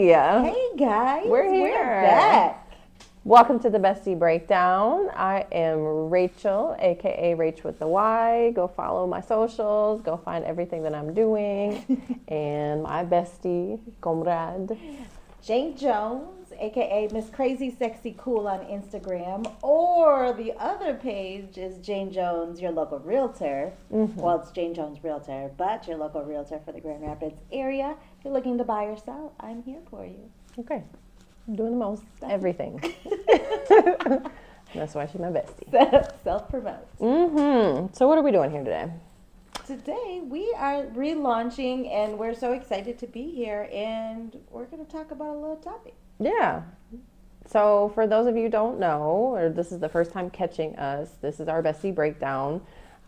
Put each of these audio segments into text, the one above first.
Hey guys, We're here. we're back. Welcome to the BestY Breakdown. I am Rachel, aka Rach with the Y. Go follow my socials. Go find everything that I'm doing. And my bestie, comrade. Jane Jones, aka Miss Crazy Sexy Cool on Instagram, or the other page is Jane Jones, your local realtor. Well, it's Jane Jones Realtor, but your local realtor for the Grand Rapids area. If you're looking to buy or sell, I'm here for you. Okay. I'm doing the most everything. That's why she's my bestie. Self-promote. So what are we doing here today? Today we are relaunching and we're so excited to be here and we're going to talk about a little topic. Yeah. So for those of you who don't know, or this is the first time catching us, this is our BestY Breakdown,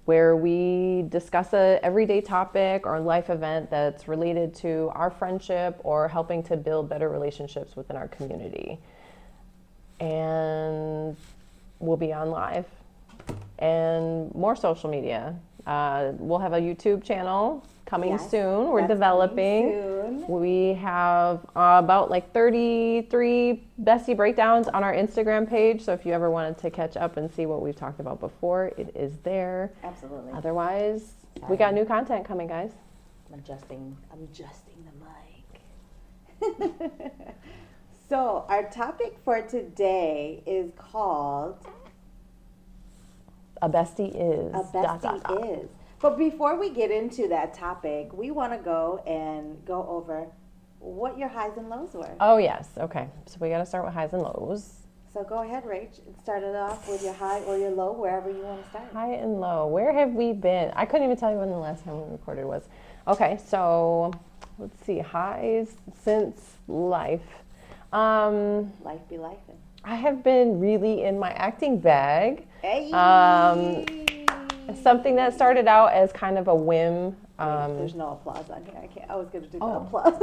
where we discuss a everyday topic or life event that's related to our friendship or helping to build better relationships within our community. And we'll be on live and more social media. We'll have a YouTube channel coming soon. We're developing. Soon. We have about like 33 BestY Breakdowns on our Instagram page. So if you ever wanted to catch up and see what we've talked about before, it is there. Absolutely. Otherwise, we got new content coming, guys. I'm adjusting the mic. So our topic for today is called A bestie is. A Bestie Is. But before we get into that topic, we want to go over what your highs and lows were. Oh, yes. Okay. So we got to start with highs and lows. So go ahead, Rach, and start it off with your high or your low, wherever you want to start. High and low. Where have we been? I couldn't even tell you when the last time we recorded was. Okay, so let's see. Highs since life. Life be life. I have been really in my acting bag. Hey. Something that started out as kind of a whim. There's no applause on here. I was going to do the applause.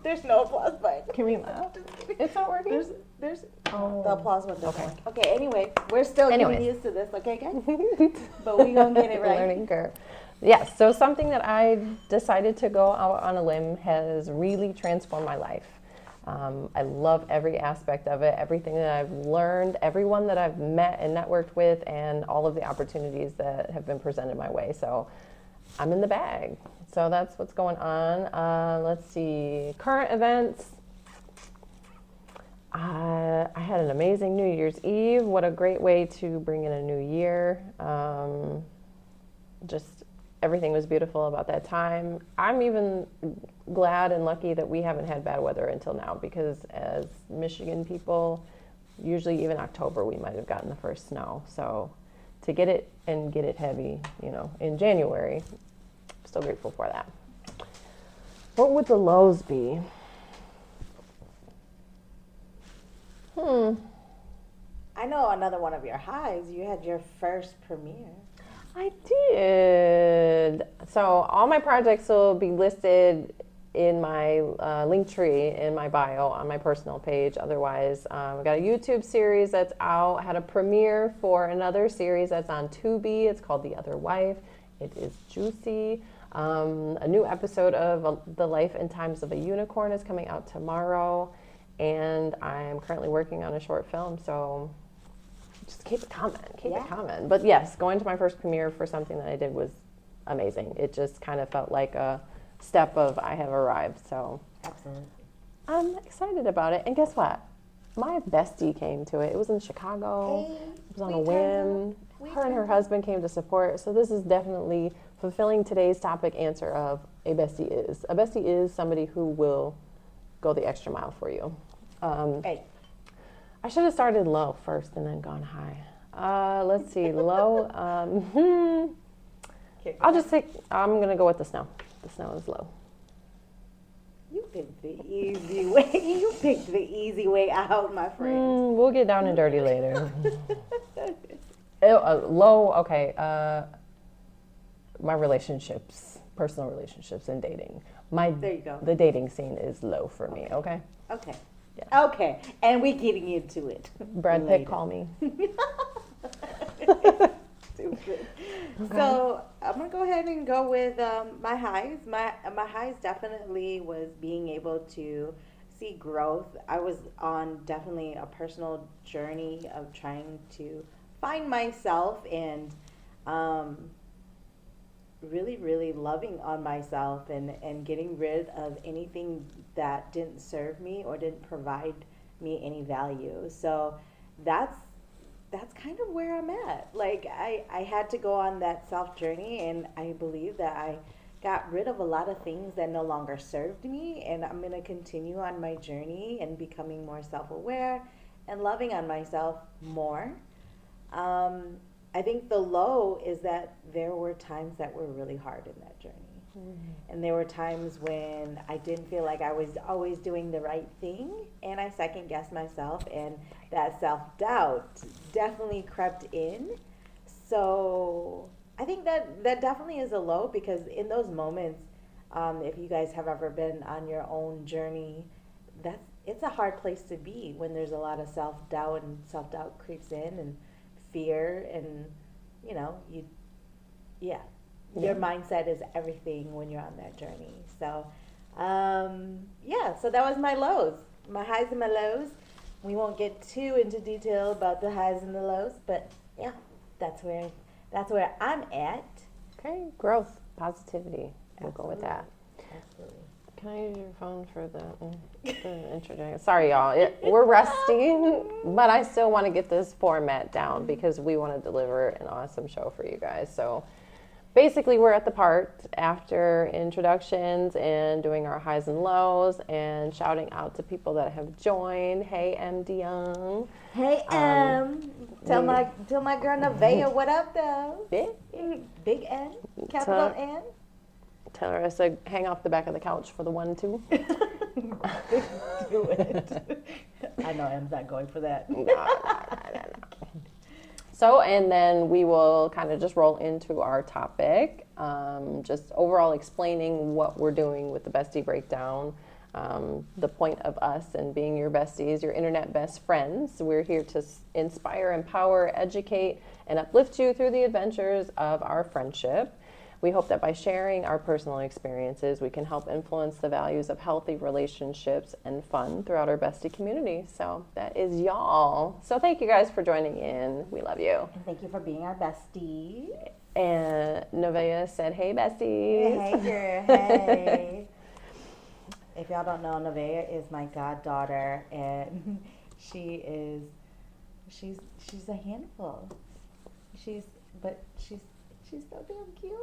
There's no applause button. Can we laugh? It's not working? There's the applause one doesn't work. Okay, anyway, we're still getting used to this, okay, guys? But we're going to get it right. Learning curve. Yes, so something that I decided to go out on a limb has really transformed my life. I love every aspect of it, everything that I've learned, everyone that I've met and networked with, and all of the opportunities that have been presented my way. So I'm in the bag. So that's what's going on. Let's see, current events. I had an amazing New Year's Eve. What a great way to bring in a new year. Just everything was beautiful about that time. I'm even glad and lucky that we haven't had bad weather until now, because as Michigan people, usually even October we might have gotten the first snow. So to get it and get it heavy, in January, I'm still grateful for that. What would the lows be? I know another one of your highs. You had your first premiere. I did. So all my projects will be listed in my link tree in my bio on my personal page. Otherwise, we got a YouTube series that's out. Had a premiere for another series that's on Tubi. It's called The Other Wife. It is juicy. A new episode of The Life and Times of a Unicorn is coming out tomorrow. And I am currently working on a short film, so just keep it coming, it coming. But yes, going to my first premiere for something that I did was amazing. It just kind of felt like a step of I have arrived. So absolutely, I'm excited about it. And guess what? My bestie came to it. It was in Chicago. Hey, it was on a whim. Her and her husband came to support. So this is definitely fulfilling today's topic answer of a bestie is. A bestie is somebody who will go the extra mile for you. I should have started low first and then gone high. Let's see, low. I'm going to go with the snow. The snow is low. You picked the easy way. You picked the easy way out, my friend. We'll get down and dirty later. Low, okay. My relationships, personal relationships and dating. There you go. The dating scene is low for me, okay? Okay. Yeah. Okay, and we're getting into it. Brad Pitt, call me. Stupid. Okay. So I'm gonna go ahead and go with my highs. My highs definitely was being able to see growth. I was on definitely a personal journey of trying to find myself and um, really, really loving on myself and getting rid of anything that didn't serve me or didn't provide me any value. So that's that's kind of where I'm at. Like I had to go on that self journey, and I believe that I got rid of a lot of things that no longer served me, and I'm going to continue on my journey and becoming more self-aware and loving on myself more. um, I think the low is that there were times that were really hard in that journey. And there were times when I didn't feel like I was always doing the right thing, and I second guessed myself, and that self doubt definitely crept in. So I think that definitely is a low, because in those moments, if you guys have ever been on your own journey, it's a hard place to be when there's a lot of self doubt, and self doubt creeps in, and fear, and you know you yeah your mindset is everything when you're on that journey. So, yeah, so that was my lows, my highs and my lows. We won't get too into detail about the highs and the lows, but yeah, that's where I'm at. Okay, growth, positivity. We'll go with that. Absolutely. Can I use your phone for the introduction? Sorry, y'all. We're resting, but I still want to get this format down because we want to deliver an awesome show for you guys. So basically, we're at the part after introductions and doing our highs and lows and shouting out to people that have joined. Hey, MD Young. Hey, tell my girl Nevaeh what up, though. Big N, capital N. Tell her I said hang off the back of the couch for the 1, 2. Do it. I know M's not going for that. No. So, and then we will kind of just roll into our topic, just overall explaining what we're doing with the Bestie Breakdown, the point of us and being your besties, your internet best friends. We're here to inspire, empower, educate, and uplift you through the adventures of our friendship. We hope that by sharing our personal experiences, we can help influence the values of healthy relationships and fun throughout our bestie community. So that is y'all. So thank you guys for joining in. We love you. And thank you for being our bestie. And Nevaeh said, hey, besties. Hey, girl. Hey. If y'all don't know, Nevaeh is my goddaughter, and she's a handful. She's so damn cute.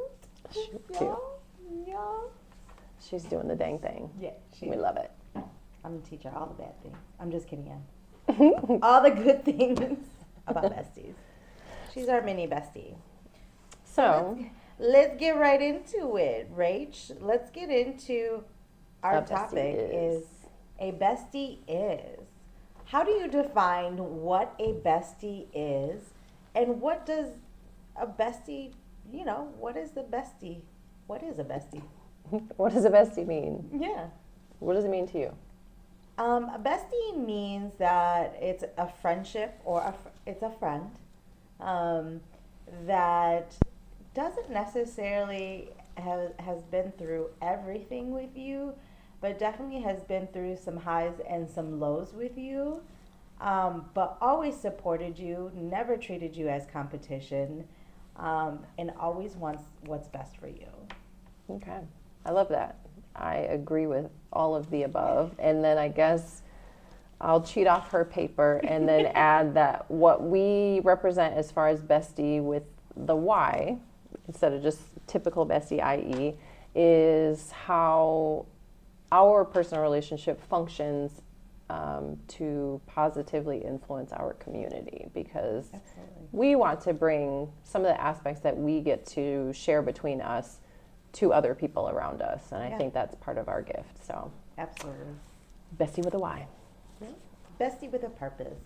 Y'all. She's doing the dang thing. Yeah, we love it. I'm gonna teach her all the bad things. I'm just kidding, Em. All the good things about besties. She's our mini bestie. So let's get right into it, Rach. Let's get into our topic. Is a bestie is. How do you define what a bestie is, and what does a bestie? What is the bestie? What is a bestie? What does a bestie mean? Yeah. What does it mean to you? A bestie means that it's a friendship, or it's a friend that doesn't necessarily has been through everything with you, but definitely has been through some highs and some lows with you, but always supported you, never treated you as competition, and always wants what's best for you. Okay. I love that. I agree with all of the above. And then I guess I'll cheat off her paper and then add that what we represent as far as bestie with the Y, instead of just typical bestie, i.e., is how our personal relationship functions to positively influence our community, because Absolutely. we want to bring some of the aspects that we get to share between us to other people around us, and I think that's part of our gift. So Absolutely. bestie with a Y. Bestie with a purpose.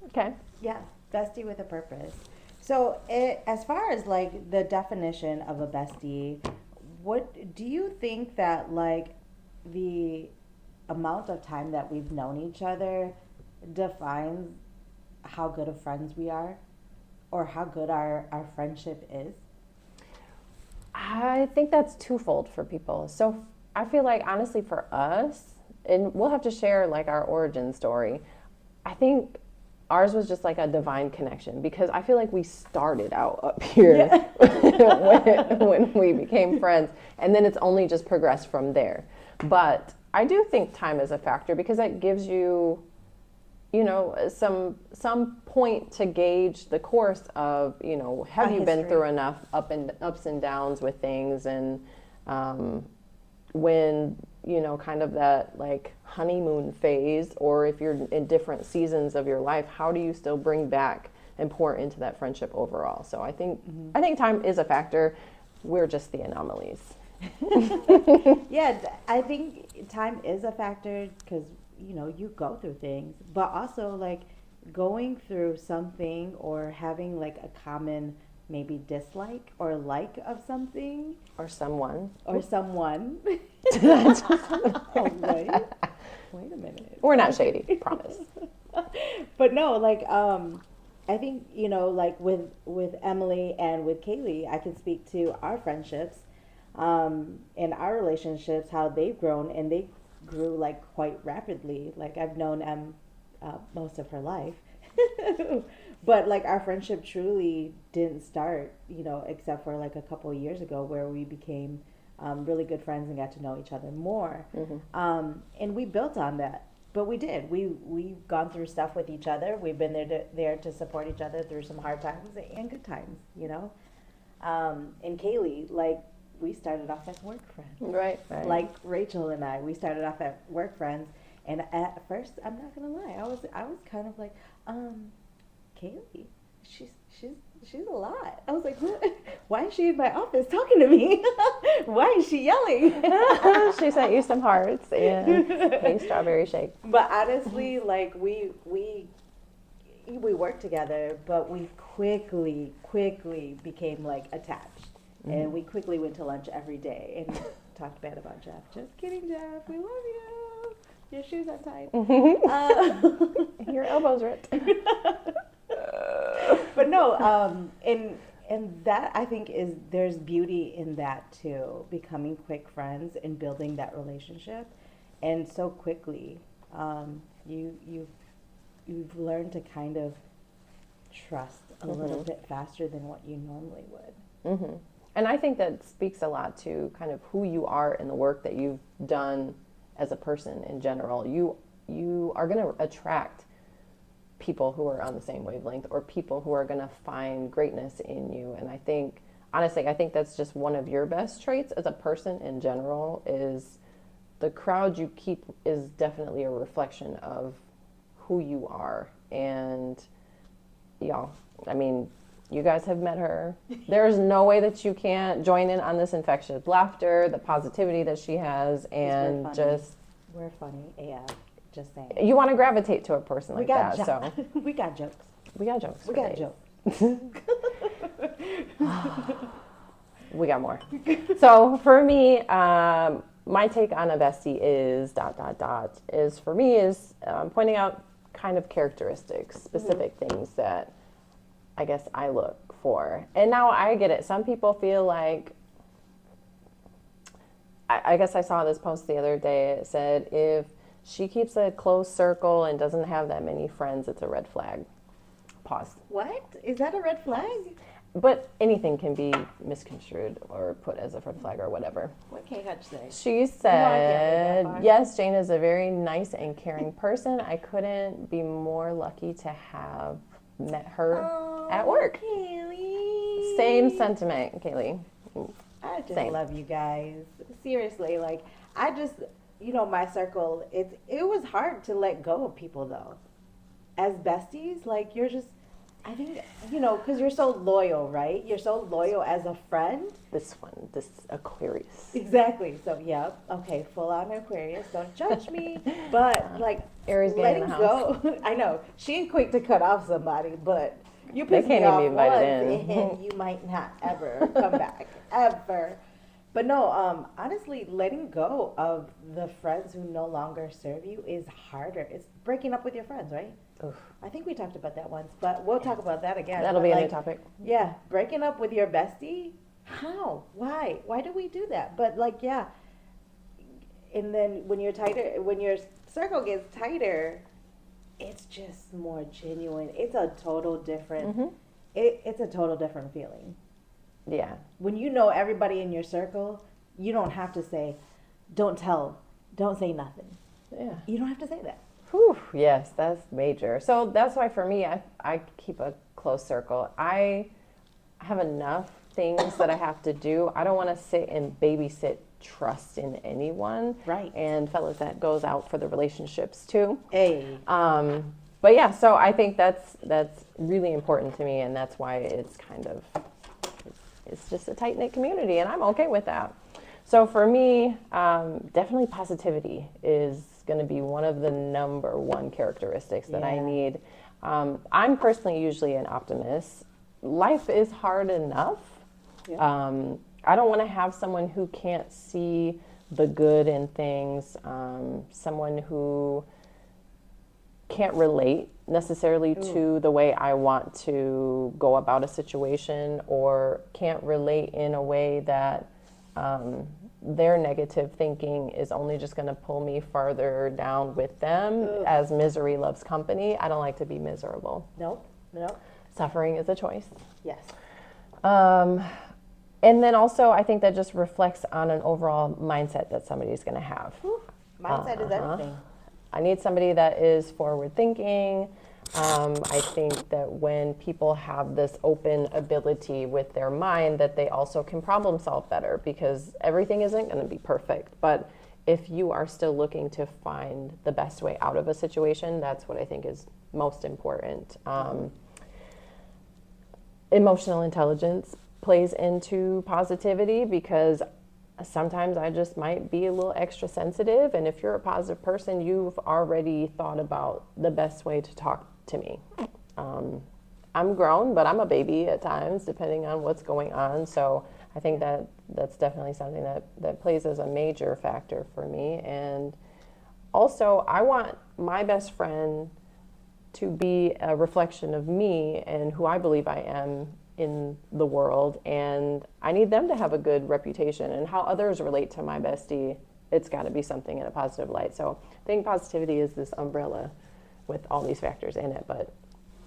Okay. Yeah, bestie with a purpose. So as far as like the definition of a bestie, what do you think that like the amount of time that we've known each other defines how good of friends we are, or how good our friendship is? I think that's twofold for people. So I feel like honestly for us, and we'll have to share like our origin story. I think ours was just like a divine connection because I feel like we started out up here when we became friends, and then it's only just progressed from there. But I do think time is a factor because that gives you, you know, some point to gauge the course of, you know, have you been through enough ups and downs with things, and when, you know, kind of that like honeymoon phase, or if you're in different seasons of your life, how do you still bring back and pour into that friendship overall? So I think time is a factor. We're just the anomalies. Yeah, I think time is a factor because, you know, you go through things, but also like going through something or having like a common maybe dislike or like of something Or someone. or someone. Oh, wait. Wait a minute. We're not shady, promise. But no, like I think, you know, like with Emily and with Kaylee, I can speak to our friendships and our relationships, how they've grown, and they grew like quite rapidly. Like I've known most of her life. But like our friendship truly didn't start, you know, except for like a couple of years ago where we became really good friends and got to know each other more. And we built on that. But we did. We've gone through stuff with each other. We've been there to support each other through some hard times and good times, you know. And Kaylee, like we started off as work friends. Right. Like Rachel and I, we started off at work friends. And at first, I'm not gonna lie, I was kind of like, Kaylee, she's a lot. I was like, what? Why is she in my office talking to me? Why is she yelling? She sent you some hearts and a strawberry shake. But honestly, like we worked together, but we quickly became like attached, and we quickly went to lunch every day and talked bad about Jeff. Just kidding, Jeff. We love you. Your shoes are tight. Your elbows ripped. But no, and that I think there's beauty in that too, becoming quick friends and building that relationship, and so quickly, you've learned to kind of trust a little bit faster than what you normally would. And I think that speaks a lot to kind of who you are in the work that you've done as a person in general. You are going to attract people who are on the same wavelength, or people who are going to find greatness in you. And I think, honestly, I think that's just one of your best traits as a person in general, is the crowd you keep is definitely a reflection of who you are. And, y'all, I mean, you guys have met her. There's no way that you can't join in on this infectious laughter, the positivity that she has, and we're funny, yeah. Just saying. You want to gravitate to a person like that. So we got jokes. We got jokes. We got jokes. We got more. So for me, my take on a bestie is ... is for me is pointing out kind of characteristics, specific things that I guess I look for. And now I get it. Some people feel like, I guess I saw this post the other day. It said, if she keeps a close circle and doesn't have that many friends, it's a red flag. Pause. What? Is that a red flag? But anything can be misconstrued or put as a red flag or whatever. What Kay Hutch say? She said, yes, Jane is a very nice and caring person. I couldn't be more lucky to have met her at work. Kaylee. Same sentiment, Kaylee. I just love you guys. Seriously, like, I just, you know, my circle, it was hard to let go of people, though. As besties, like, you're just, I think, you know, because you're so loyal, right? You're so loyal as a friend. This Aquarius. Exactly. So, yep. Okay, full on Aquarius. Don't judge me. But, like, Aries letting go. I know. She ain't quick to cut off somebody, but you piss me off once, and you might not ever come back. Ever. But no, honestly, letting go of the friends who no longer serve you is harder. It's breaking up with your friends, right? Oof. I think we talked about that once, but we'll talk about that again. That'll be a new topic. Yeah, breaking up with your bestie. How? Why? Why do we do that? But like, yeah, and then when you're tighter, when your circle gets tighter, it's just more genuine. It's a total different. It's a total different feeling. Yeah. When you know everybody in your circle, you don't have to say, "Don't tell, don't say nothing." Yeah. You don't have to say that. Whew, yes, that's major. So that's why for me, I keep a close circle. I have enough things that I have to do. I don't want to sit and babysit trust in anyone. Right. And fellas, that goes out for the relationships too. Hey. But yeah, so I think that's really important to me, and that's why it's kind of it's just a tight knit community, and I'm okay with that. So for me, definitely positivity is going to be one of the number one characteristics that I need. I'm personally usually an optimist. Life is hard enough. Yeah. I don't want to have someone who can't see the good in things, someone who can't relate necessarily to the way I want to go about a situation, or can't relate in a way that their negative thinking is only just going to pull me farther down with them. As misery loves company. I don't like to be miserable. Nope. Suffering is a choice. Yes. And then also, I think that just reflects on an overall mindset that somebody's going to have. Mindset is everything. I need somebody that is forward thinking. I think that when people have this open ability with their mind, that they also can problem solve better, because everything isn't going to be perfect. But if you are still looking to find the best way out of a situation, that's what I think is most important. Emotional intelligence plays into positivity, because sometimes I just might be a little extra sensitive, and if you're a positive person, you've already thought about the best way to talk to me. I'm grown, but I'm a baby at times, depending on what's going on. So I think that that's definitely something that plays as a major factor for me. And also, I want my best friend to be a reflection of me and who I believe I am in the world, and I need them to have a good reputation, and how others relate to my bestie, it's got to be something in a positive light. So I think positivity is this umbrella with all these factors in it, but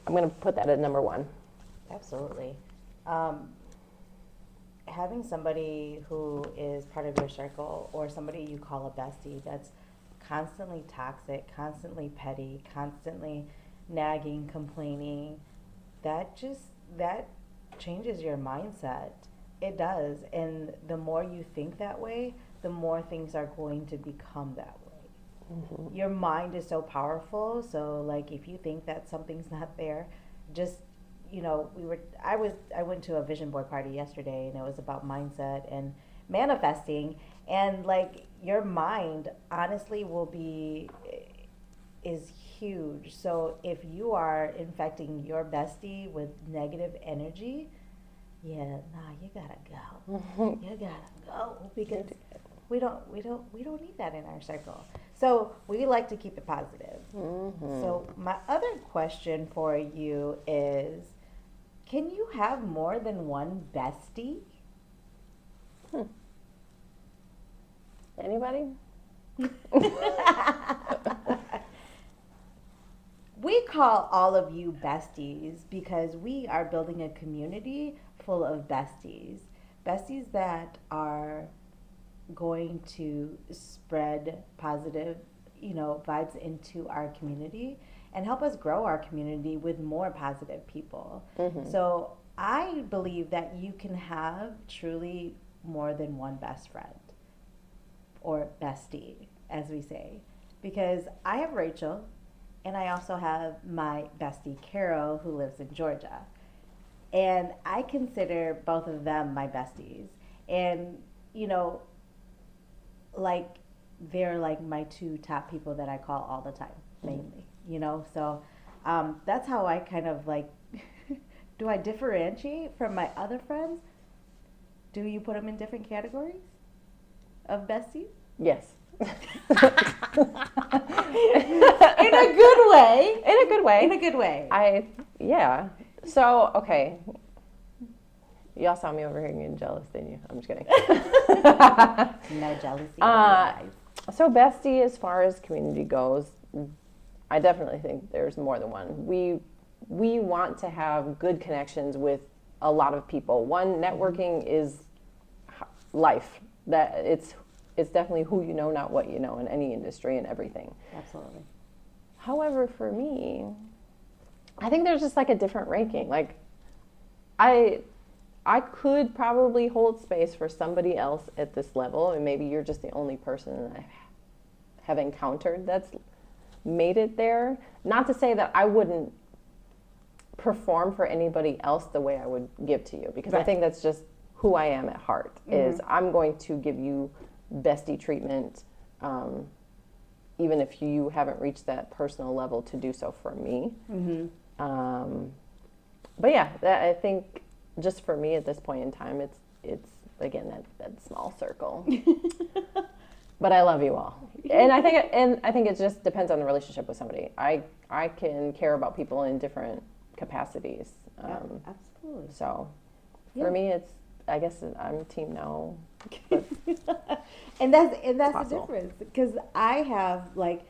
I'm going to put that at number one. Absolutely. Having somebody who is part of your circle, or somebody you call a bestie, that's constantly toxic, constantly petty, constantly nagging, complaining, that changes your mindset. It does. And the more you think that way, the more things are going to become that way. Mm-hmm. Your mind is so powerful. So like, if you think that something's not there, just, I went to a vision board party yesterday, and it was about mindset and manifesting, and like, your mind honestly is huge. So if you are infecting your bestie with negative energy, you gotta go. You gotta go, because we don't need that in our circle. So we like to keep it positive. Mm-hmm. So my other question for you is, can you have more than one bestie? Anybody? We call all of you besties because we are building a community full of besties. Besties that are going to spread positive, vibes into our community and help us grow our community with more positive people. Mm-hmm. So I believe that you can have truly more than one best friend, or bestie, as we say, because I have Rachel, and I also have my bestie, Carol, who lives in Georgia. And I consider both of them my besties. And, they're like my two top people that I call all the time, mainly, So that's how I kind of like, do I differentiate from my other friends? Do you put them in different categories of besties? Yes. In a good way. In a good way. In a good way. Yeah. So, okay. Y'all saw me over here getting jealous, didn't you? I'm just kidding. No jealousy. So BestY, as far as community goes, I definitely think there's more than one. We want to have good connections with a lot of people. One, networking is life. That it's definitely who you know, not what you know, in any industry and everything. Absolutely. However, for me, I think there's just like a different ranking. Like, I could probably hold space for somebody else at this level, and maybe you're just the only person I have encountered that's made it there. Not to say that I wouldn't perform for anybody else the way I would give to you, because I think that's just who I am at heart. Is I'm going to give you BestY treatment, even if you haven't reached that personal level to do so for me. But yeah, I think just for me at this point in time, it's again that small circle. But I love you all, and I think it just depends on the relationship with somebody. I can care about people in different capacities. Absolutely. So for me, I guess I'm team no. And that's the difference, because I have like,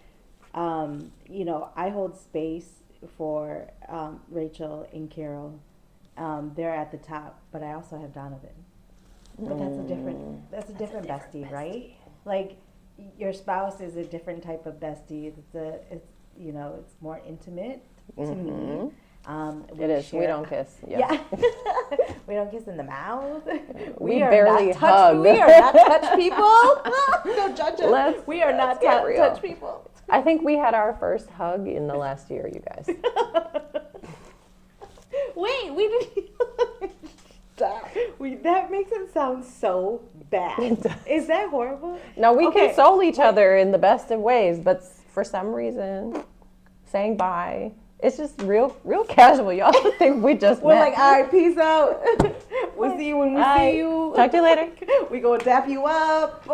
I hold space for Rachel and Carol. They're at the top, but I also have Donovan. But that's a different BestY, right? Like, your spouse is a different type of BestY. It's more intimate to me. It is. We don't kiss. Yeah. We don't kiss in the mouth. We barely hug. We are not touch people. Don't judge us. We are not touch people. I think we had our first hug in the last year, you guys. Wait, we didn't. Stop. That makes it sound so bad. Is that horrible? No, we console each other in the best of ways, but for some reason, saying bye, it's just real casual. Y'all think we just We're met. like, all right, peace out. We'll see you when we see you. Talk to you later. We gonna dap you up.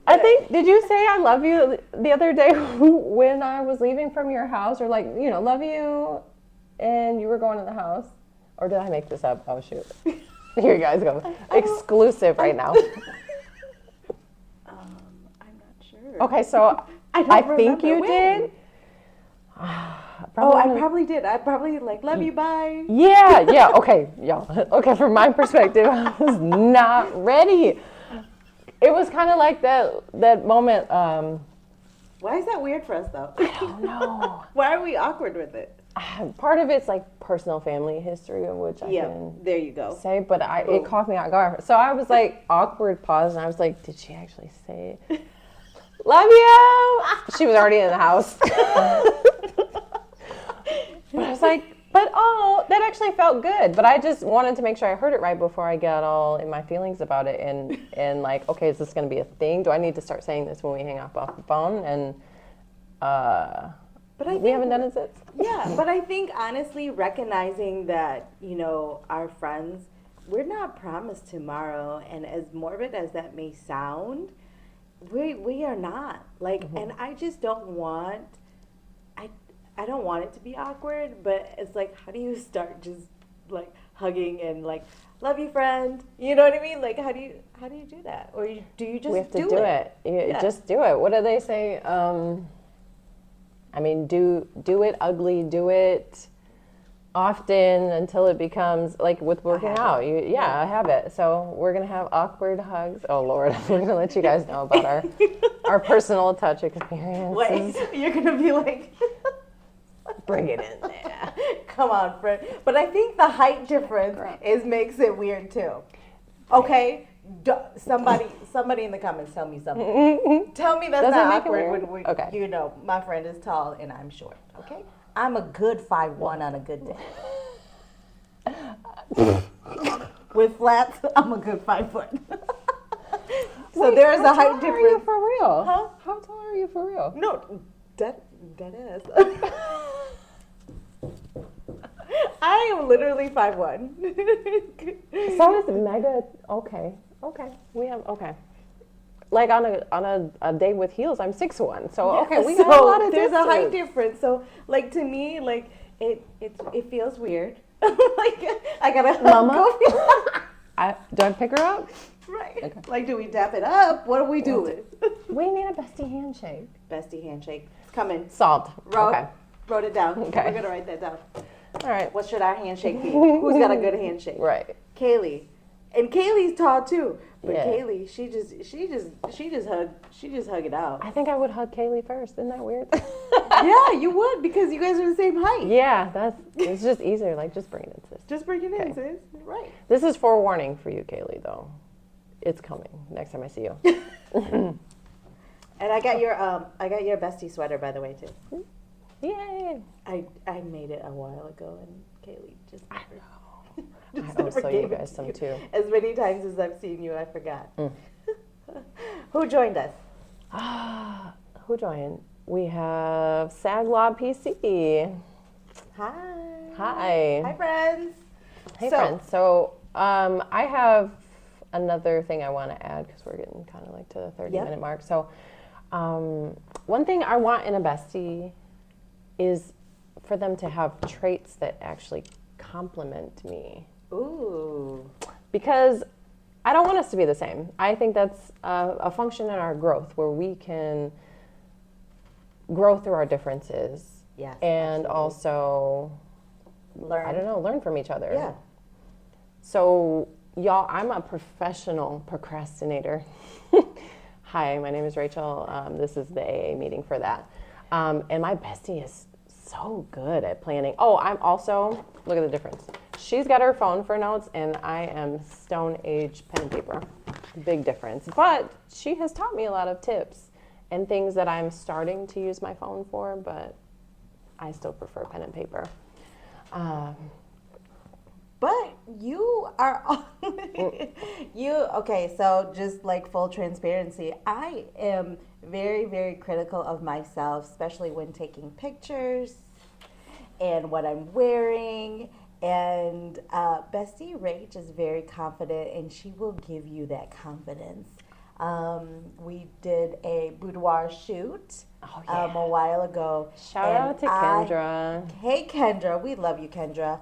I think, did you say I love you the other day when I was leaving from your house, or like, love you, and you were going to the house? Or did I make this up? Oh, shoot. Here you guys go. Exclusive right now. I'm not sure. Okay, so I think you did. I probably did. I probably love you, bye. Yeah, okay, y'all. Okay, from my perspective, I was not ready. It was kind of like that moment. Why is that weird for us, though? I don't know. Why are we awkward with it? Part of it's like personal family history, of which I can there you go. say, but it caught me out guard. So I was like awkward pause, and I was like, did she actually say it? Love you? She was already in the house. But I was like, that actually felt good. But I just wanted to make sure I heard it right before I got all in my feelings about it, and like, okay, is this going to be a thing? Do I need to start saying this when we hang up off the phone? And but we haven't done it since. Yeah, but I think honestly, recognizing that, our friends, we're not promised tomorrow, and as morbid as that may sound, we are not. Like, and I just don't want, I don't want it to be awkward, but it's like, how do you start just like hugging and like, love you, friend? You know what I mean? Like, how do you do that? Or do you just we have to do it? Yeah. Just do it. What do they say? I mean, do it ugly, do it often until it becomes like with working out. I have it. So we're gonna have awkward hugs. Oh Lord, we're gonna let you guys know about our personal touch experiences. Wait, you're gonna be like, bring it in there. Come on, friend. But I think the height difference makes it weird too. Okay. Somebody in the comments tell me something. Tell me that's not awkward when my friend is tall and I'm short. Okay, I'm a good 5'1" on a good day. With flats, I'm a good 5 foot. So there's a height difference. How tall are you for real? Huh? How tall are you for real? No, that is. I am literally 5'1". So is Mega okay. We have like on a day with heels, I'm 6'1". So we have a lot of there's a height difference. So like to me, like it feels weird. Like I gotta Mama. Do I pick her up? Right. Okay. Like, do we dap it up? What are we doing? We need a bestie handshake. Bestie handshake. It's coming. Solved. Okay. Wrote it down. Okay. We're gonna write that down. All right. What should our handshake be? Who's got a good handshake? Right. Kaylee. And Kaylee's tall too. But Yeah. Kaylee, she just hug it out. I think I would hug Kaylee first. Isn't that weird? Yeah, you would because you guys are the same height. Yeah, it's just easier. Like, just bring it in, sis. Just bring it in, Okay. sis. Right. This is forewarning for you, Kaylee, though. It's coming next time I see you. And I got your bestie sweater, by the way, too. Yay! I made it a while ago, and Kaylee just I never, know. just I never also gave you it guys to some you. too. As many times as I've seen you, I forgot. Mm. Who joined us? Who joined? We have Saglob PC. Hi. Hi. Hi, friends. Hey, So- friends. So, I have another thing I want to add because we're getting kind of like to the 30-minute mark. So, one thing I want in a bestie is for them to have traits that actually complement me. Ooh. Because I don't want us to be the same. I think that's a function in our growth where we can grow through our differences. Yes. And absolutely. also, learn. learn from each other. Yeah. So, y'all, I'm a professional procrastinator. Hi, my name is Rachel. This is the AA meeting for that. And my bestie is so good at planning. Oh, I'm also, look at the difference. She's got her phone for notes, and I am Stone Age pen and paper. Big difference. But she has taught me a lot of tips and things that I'm starting to use my phone for, but I still prefer pen and paper. But you are okay, so just like full transparency, I am very, very critical of myself, especially when taking pictures and what I'm wearing. And Bestie Rach is very confident, and she will give you that confidence. We did a boudoir shoot a while ago. Shout out to Kendra. Hey, Kendra. We love you, Kendra.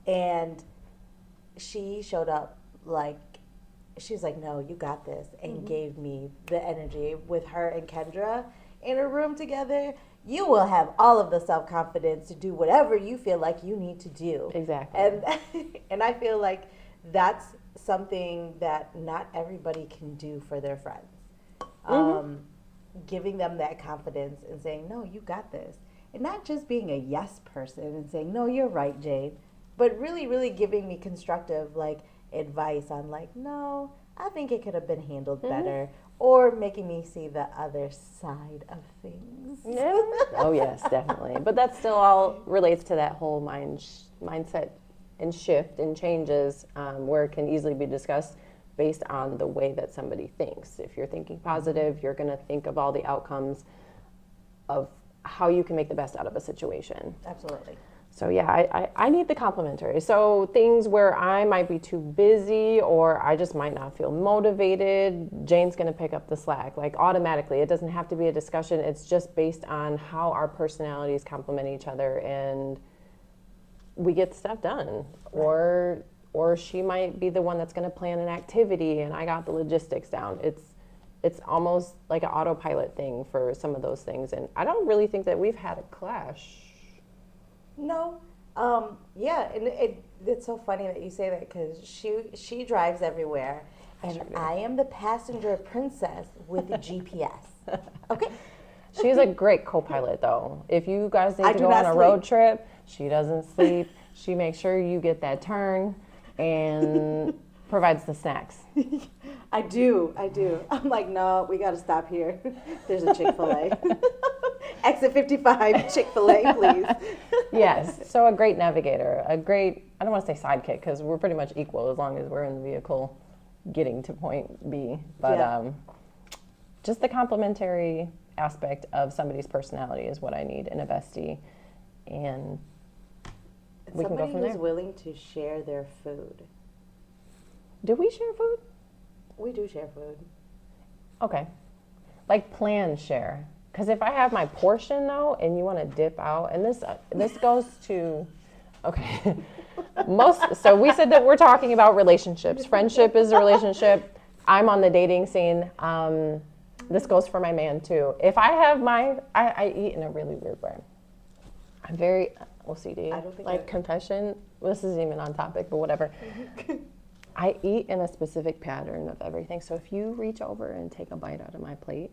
And she showed up like, she's like, no, you got this, and gave me the energy. With her and Kendra in a room together, you will have all of the self-confidence to do whatever you feel like you need to do. Exactly. And I feel like that's something that not everybody can do for their friends. Giving them that confidence and saying, no, you got this. And not just being a yes person and saying, no, you're right, Jade, but really, really giving me constructive like advice on like, no, I think it could have been handled better, or making me see the other side of things. Yeah. Oh yes, definitely. But that still all relates to that whole mindset and shift and changes, where it can easily be discussed based on the way that somebody thinks. If you're thinking positive, you're going to think of all the outcomes of how you can make the best out of a situation. Absolutely. So yeah, I need the complimentary. So things where I might be too busy or I just might not feel motivated, Jane's gonna pick up the slack, like automatically. It doesn't have to be a discussion. It's just based on how our personalities complement each other and we get stuff done. Right. Or she might be the one that's gonna plan an activity and I got the logistics down. It's almost like an autopilot thing for some of those things. And I don't really think that we've had a clash. No. Yeah, and it's so funny that you say that because she drives everywhere, and I am the passenger princess with the GPS. Okay. She's a great co-pilot, though. If you guys need I to do go not on a sleep. road trip, she doesn't sleep. She makes sure you get that turn and provides the snacks. I do. I'm like, no, we got to stop here. There's a Chick-fil-A. Exit 55, Chick-fil-A, please. Yes, so a great navigator, I don't want to say sidekick because we're pretty much equal as long as we're in the vehicle getting to point B. But Yeah. Just the complementary aspect of somebody's personality is what I need in a bestie. And we can go Somebody from who's there. willing to share their food. Do we share food? We do share food. Okay. Like plan share. Because if I have my portion though, and you want to dip out, and this goes to, okay, So we said that we're talking about relationships. Friendship is a relationship. I'm on the dating scene. This goes for my man too. If I have I eat in a really weird way. I'm very OCD. I don't think like confession. This isn't even on topic, but whatever. I eat in a specific pattern of everything. So if you reach over and take a bite out of my plate,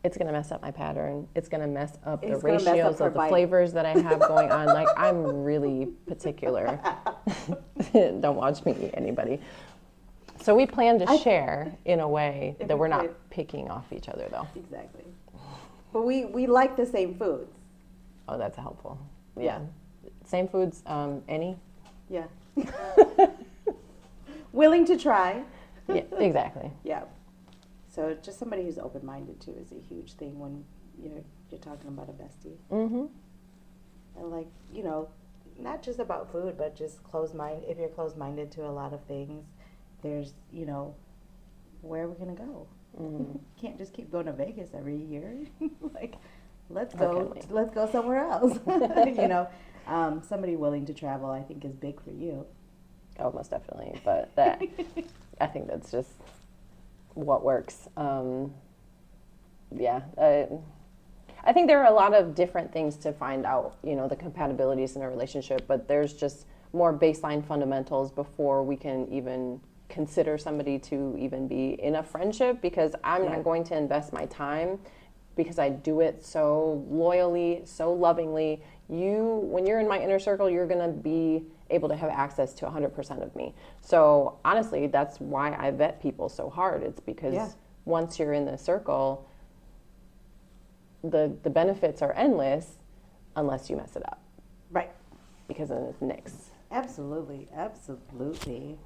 it's going to mess up my pattern. It's going to mess up the ratios of the flavors that I have going on. Like, I'm really particular. Don't watch me eat anybody. So we plan to share in a way that we're not picking off each other, though. Exactly. But we like the same foods. Oh, that's helpful. Yeah. Same foods, any? Yeah. Willing to try. Yeah, exactly. Yeah. So just somebody who's open-minded too is a huge thing when you're talking about a bestie. Mm-hmm. And like, not just about food, but just closed-minded. If you're closed-minded to a lot of things, there's, where are we gonna go? Mm-hmm. Can't just keep going to Vegas every year. Like, let's go somewhere else. Somebody willing to travel, I think, is big for you. Oh, most definitely. But that, I think that's just what works. Yeah. I think there are a lot of different things to find out, the compatibilities in a relationship, but there's just more baseline fundamentals before we can even consider somebody to even be in a friendship, because I'm not going to invest my time because I do it so loyally, so lovingly. When you're in my inner circle, you're going to be able to have access to 100% of me. So honestly, that's why I vet people so hard. It's because once you're in the circle, the benefits are endless unless you mess it up. Right. Because then it's nix. Absolutely. Absolutely.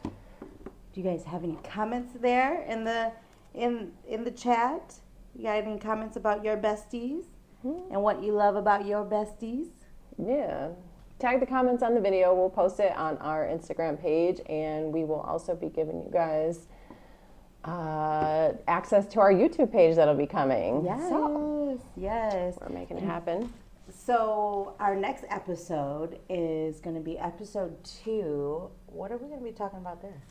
Do you guys have any comments there in the chat? You got any comments about your besties and what you love about your besties? Yeah. Tag the comments on the video. We'll post it on our Instagram page, and we will also be giving you guys access to our YouTube page that'll be coming. Yes. We're making it happen. So our next episode is going to be episode 2. What are we going to be talking about there?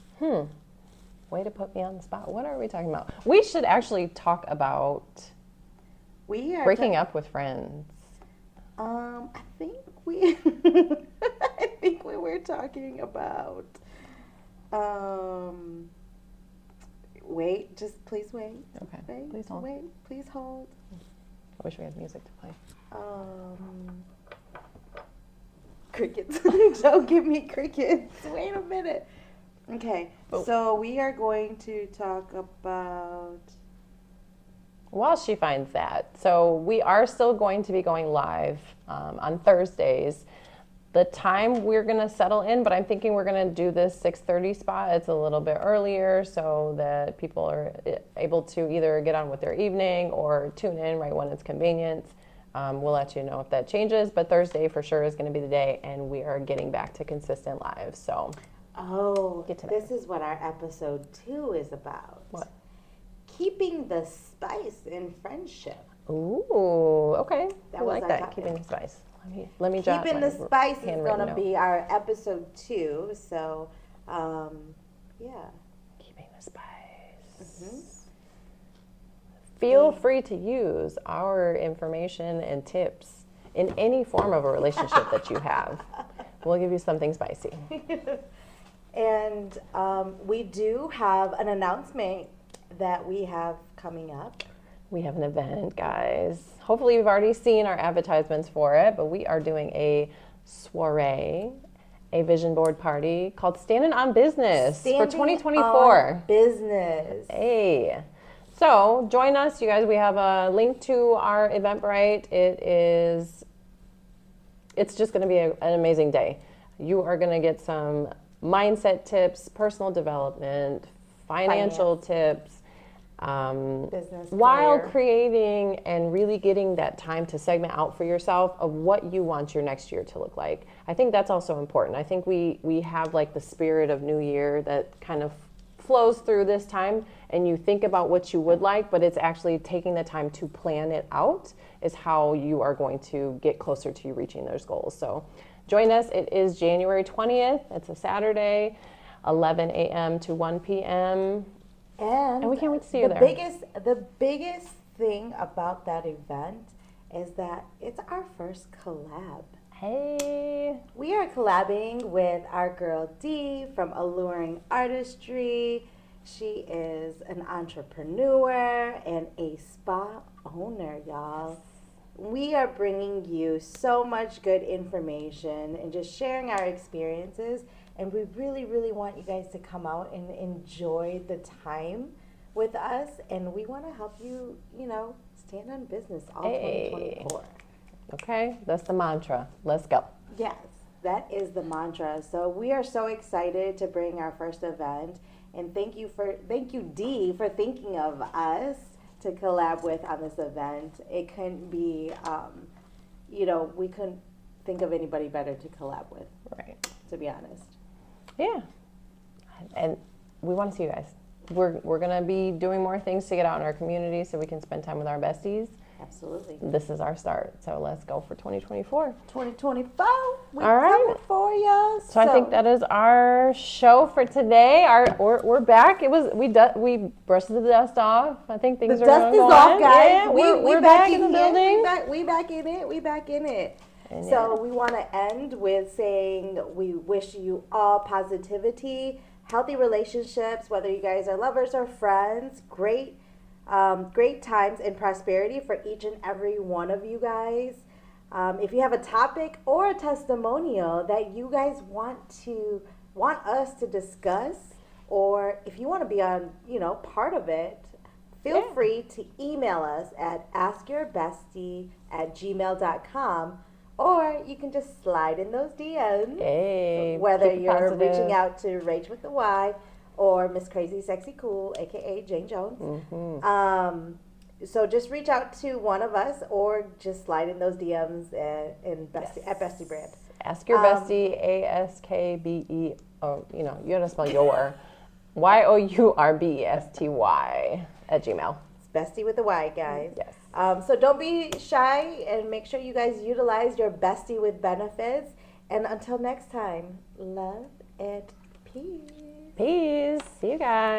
Way to put me on the spot. What are we talking about? We should actually talk about breaking up with friends. I think we were talking about. Wait, just please wait. Okay. Wait, please hold. Wait, please hold. I wish we had music to play. Crickets. Don't give me crickets. Wait a minute. Okay, so we are going to talk about... While she finds that, so we are still going to be going live on Thursdays. The time we're going to settle in, but I'm thinking we're going to do this 6:30 spot. It's a little bit earlier so that people are able to either get on with their evening or tune in right when it's convenient. We'll let you know if that changes, but Thursday for sure is going to be the day, and we are getting back to consistent live. So, this is what our episode 2 is about. What? Keeping the spice in friendship. Ooh, okay. I like that. topic. Keeping the spice. Let me jot Keeping my the spice is going to note. be our episode 2. So, yeah. Keeping the spice. Mm-hmm. Feel free to use our information and tips in any form of a relationship that you have. We'll give you something spicy. And we do have an announcement that we have coming up. We have an event, guys. Hopefully you've already seen our advertisements for it, but we are doing a soiree, a vision board party called Standing on Business for 2024. On business. Hey. So join us, you guys. We have a link to our Eventbrite. It's just going to be an amazing day. You are going to get some mindset tips, personal development, financial tips, business, while career. creating and really getting that time to segment out for yourself of what you want your next year to look like. I think that's also important. I think we have like the spirit of New Year that kind of flows through this time, and you think about what you would like, but it's actually taking the time to plan it out is how you are going to get closer to reaching those goals. So join us. It is January 20th. It's a Saturday, 11 a.m. to 1 p.m. And we can't wait to see you there. The biggest thing about that event is that it's our first collab. Hey. We are collabing with our girl Dee from Alluring Artistry. She is an entrepreneur and a spa owner, y'all. We are bringing you so much good information and just sharing our experiences. And we really, really want you guys to come out and enjoy the time with us. And we want to help you, stand on business all 2024. Okay, that's the mantra. Let's go. Yes, that is the mantra. So we are so excited to bring our first event. And thank you, Dee, for thinking of us to collab with on this event. It couldn't be, we couldn't think of anybody better to collab with. Right. To be honest. Yeah. And we want to see you guys. We're going to be doing more things to get out in our community so we can spend time with our besties. Absolutely. This is our start. So let's go for 2024. 2024. We're All right. coming for you. So I think that is our show for today. We're back. We brushed the dust off. I think things the are dust is going off, guys. Yeah, we're back in the here. building. We back in it. We back in it. And So we want to end with saying we wish you all positivity, healthy relationships, whether you guys are lovers or friends, great times and prosperity for each and every one of you guys. If you have a topic or a testimonial that you guys want us to discuss, or if you want to be on, part of it, feel free to email us at askyourbestie@gmail.com, or you can just slide in those DMs. Hey, Whether keep it you're positive. reaching out to Rach with the Y or Miss Crazy Sexy Cool, aka Jane Jones. Mm-hmm. So just reach out to one of us, or just slide in those DMs at BestY Brand. Ask your bestie, ASKBE. Oh, you gotta spell your YOURBESTY @gmail. It's BestY with the Y, guys. Yes. So don't be shy, and make sure you guys utilize your bestie with benefits. And until next time, love and peace. Peace. See you guys.